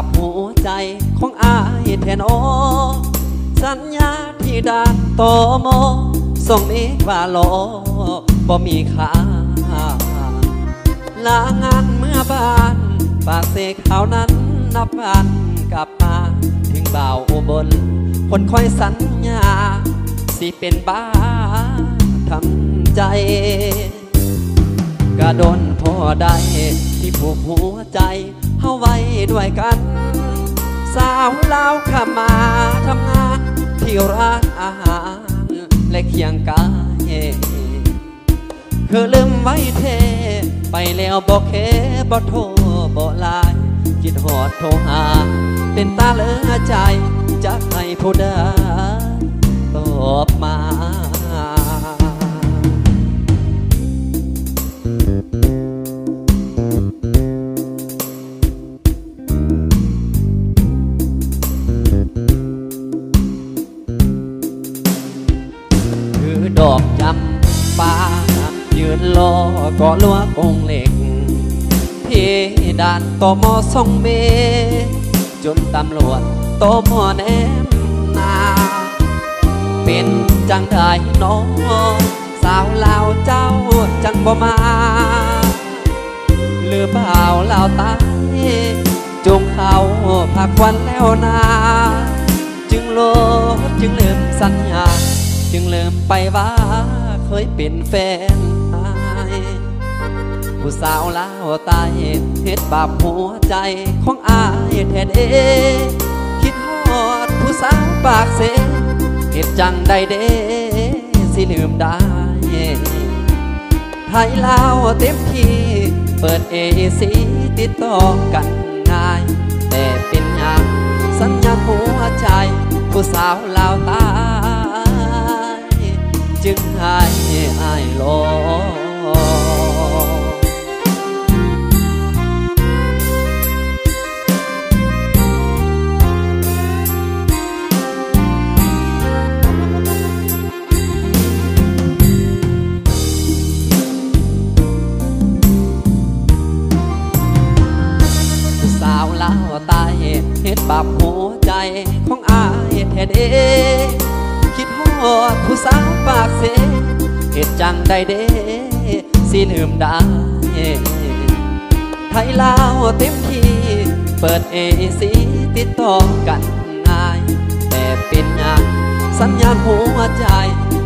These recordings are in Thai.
บหัวใจของอายแทนโอสัญญาที่ด่านโตโมส่งนี้ว่าโลบ่มีค่าลางานเมื่อบ้านปากเสกเขานั้นนับวันกลับมาถึงบ่าวอุบลคนคอยสัญญาสิเป็นบ้าทำใจกระโดนพอได้ที่ผูกหัวใจเฮาไว้ด้วยกันสาวลาวข้ามาทำงานที่ร้านอาหารและเคียงกายคือลืมไว้เทไปแล้วบอกเคบอกโทรบอกไลน์คิดหอดโทรหาเป็นตาเหลือใจจะให้ผู้ใดตอบมาคือดอกจำปายืนรอก็ลัวกงเหล็กที่ด่านตมส่งเมจนตำรวจตมแนมนาเป็นจังได้น้องสาวลาวเจ้าจังบ่มาหรือเปล่าลาวตายจงเขาพักวันแล้วนาจึงโลดจึงลืมสัญญาจึงลืมไปว่าเคยเป็นแฟนผู้สาวลาวตายเฮ็ดบาปหัวใจของอายแท้เด้คิดฮอดผู้สาวปากเสเฮ็ดจังได้เด้สิลืมได้ไทยลาวเต็มที่เปิดเอซีติดต่อกันง่ายแต่เป็นอย่างสัญญาหัวใจผู้สาวลาวตายจึงให้อายรอตายเฮ็ดบาปหัวใจของอายแท้เด้คิดฮอดผู้สาวปากเสเฮ็ดจังได้เด้สิลืมได้ไทยลาวเต็มที่เปิดเอซีติดต่อกันง่ายแต่เป็นอย่างสัญญาณหัวใจ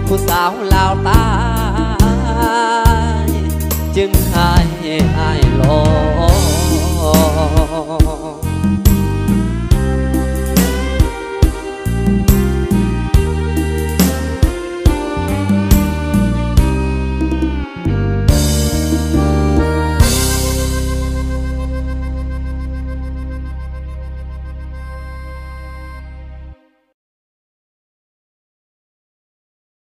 ผู้สาวลาวตายจึงให้อายรอ